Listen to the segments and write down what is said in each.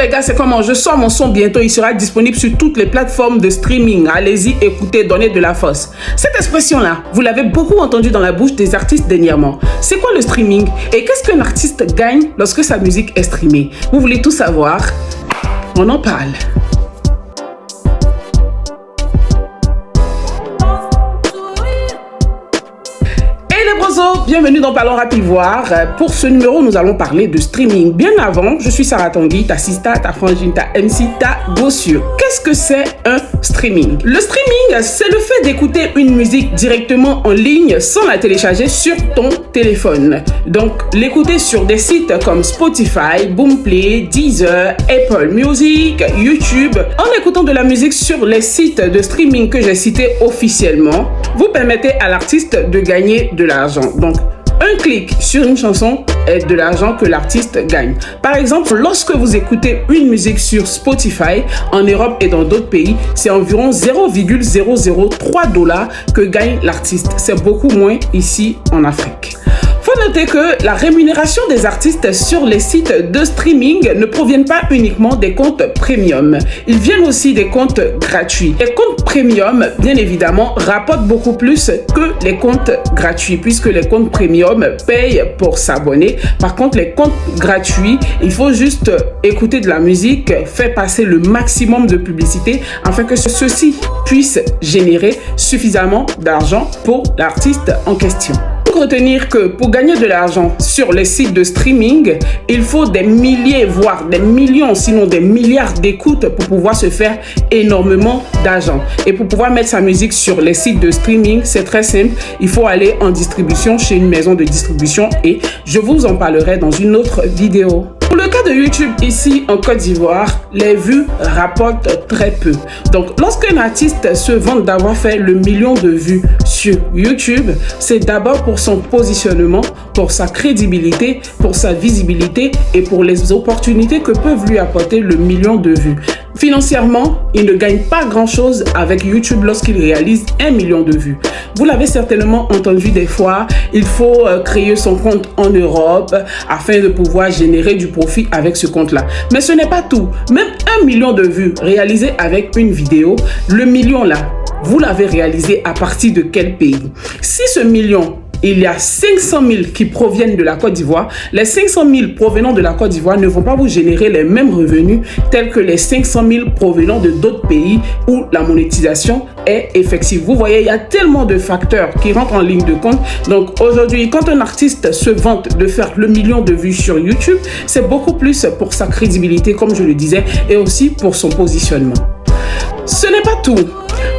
les gars, c'est comment? Je sors mon son bientôt, il sera disponible sur toutes les plateformes de streaming. Allez-y, écoutez, donnez de la force. Cette expression-là, vous l'avez beaucoup entendue dans la bouche des artistes dernièrement. C'est quoi le streaming? Et qu'est-ce qu'un artiste gagne lorsque sa musique est streamée? Vous voulez tout savoir? On en parle. Bienvenue dans Parlons Rapivoire. Pour ce numéro, nous allons parler de streaming. Bien avant, je suis Sarah Tanguy, ta sista, ta frangine, ta MC, ta gossieux. Qu'est-ce que c'est un streaming? Le streaming, c'est le fait d'écouter une musique directement en ligne sans la télécharger sur ton téléphone. Donc, l'écouter sur des sites comme Spotify, Boomplay, Deezer, Apple Music, YouTube. En écoutant de la musique sur les sites de streaming que j'ai cités officiellement, vous permettez à l'artiste de gagner de l'argent. Donc, un clic sur une chanson est de l'argent que l'artiste gagne. Par exemple, lorsque vous écoutez une musique sur Spotify, en Europe et dans d'autres pays, c'est environ 0,003 $ que gagne l'artiste. C'est beaucoup moins ici en Afrique. Faut noter que la rémunération des artistes sur les sites de streaming ne proviennent pas uniquement des comptes premium. Ils viennent aussi des comptes gratuits. Les comptes premium, bien évidemment, rapportent beaucoup plus que les comptes gratuits puisque les comptes premium payent pour s'abonner. Par contre, les comptes gratuits, il faut juste écouter de la musique, faire passer le maximum de publicité afin que ceci puisse générer suffisamment d'argent pour l'artiste en question. Retenir que pour gagner de l'argent sur les sites de streaming, il faut des milliers, voire des millions, sinon des milliards d'écoutes pour pouvoir se faire énormément d'argent. Et pour pouvoir mettre sa musique sur les sites de streaming, c'est très simple. Il faut aller en distribution chez une maison de distribution et je vous en parlerai dans une autre vidéo. Pour le cas de YouTube, ici en Côte d'Ivoire, les vues rapportent très peu. Donc, lorsqu'un artiste se vante d'avoir fait le million de vues sur YouTube, c'est d'abord pour son positionnement, pour sa crédibilité, pour sa visibilité et pour les opportunités que peuvent lui apporter le million de vues. Financièrement, il ne gagne pas grand-chose avec YouTube lorsqu'il réalise 1 million de vues. Vous l'avez certainement entendu des fois, il faut créer son compte en Europe afin de pouvoir générer du profit avec ce compte-là. Mais ce n'est pas tout. Même 1 million de vues réalisées avec une vidéo, le million là, vous l'avez réalisé à partir de quel pays? Si ce million, il y a 500 000 qui proviennent de la Côte d'Ivoire. Les 500 000 provenant de la Côte d'Ivoire ne vont pas vous générer les mêmes revenus tels que les 500 000 provenant de d'autres pays où la monétisation est effective. Vous voyez, il y a tellement de facteurs qui rentrent en ligne de compte. Donc aujourd'hui, quand un artiste se vante de faire le million de vues sur YouTube, c'est beaucoup plus pour sa crédibilité, comme je le disais, et aussi pour son positionnement. Ce n'est pas tout.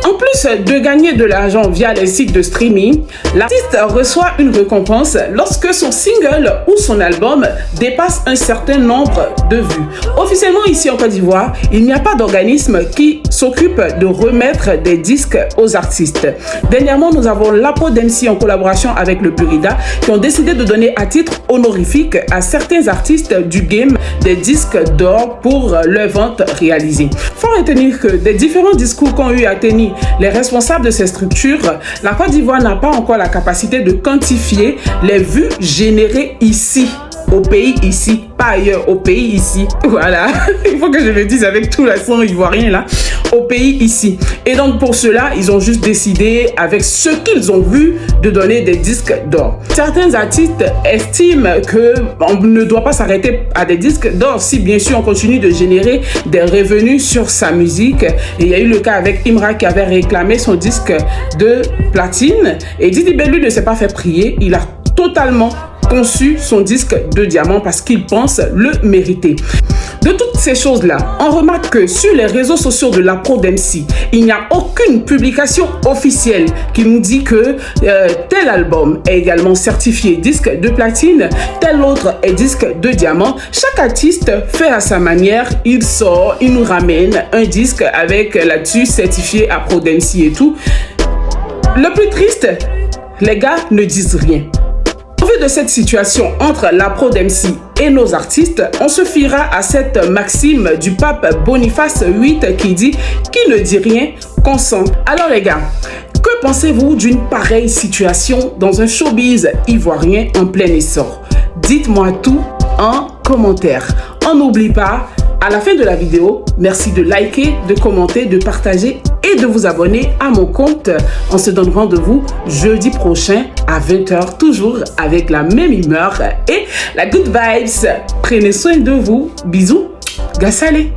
En plus de gagner de l'argent via les sites de streaming, l'artiste reçoit une récompense lorsque son single ou son album dépasse un certain nombre de vues. Officiellement ici en Côte d'Ivoire, il n'y a pas d'organisme qui s'occupe de remettre des disques aux artistes. Dernièrement, nous avons l'Apo d'MC en collaboration avec le Burida qui ont décidé de donner à titre honorifique à certains artistes du game des disques d'or pour leurs ventes réalisées. Faut retenir que des différents discours qu'ont eu à tenir les responsables de ces structures, la Côte d'Ivoire n'a pas encore la capacité de quantifier les vues générées ici, au pays ici, pas ailleurs, au pays ici. Voilà, il faut que je le dise avec tout l'accent ivoirien là, au pays ici. Et donc pour cela, ils ont juste décidé, avec ce qu'ils ont vu, de donner des disques d'or. Certains artistes estiment qu'on ne doit pas s'arrêter à des disques d'or si bien sûr on continue de générer des revenus sur sa musique. Et il y a eu le cas avec Imra qui avait réclamé son disque de platine. Et Didi Ben, lui, ne s'est pas fait prier. Il a totalement conçu son disque de diamant parce qu'il pense le mériter. De toutes ces choses-là, on remarque que sur les réseaux sociaux de l'Apo d'MC, il n'y a aucune publication officielle qui nous dit que tel album est également certifié disque de platine, tel autre est disque de diamant. Chaque artiste fait à sa manière, il sort, il nous ramène un disque avec là-dessus certifié Apo d'MC et tout. Le plus triste, les gars ne disent rien. Au vu de cette situation entre l'Apo d'MC et nos artistes, on se fiera à cette maxime du pape Boniface VIII qui dit « Qui ne dit rien consent ». Alors les gars, que pensez-vous d'une pareille situation dans un showbiz ivoirien en plein essor? Dites-moi tout en commentaire. On n'oublie pas, À la fin de la vidéo, merci de liker, de commenter, de partager et de vous abonner à mon compte. On se donne rendez-vous jeudi prochain à 20h, toujours avec la même humeur et la good vibes. Prenez soin de vous. Bisous. Gassale.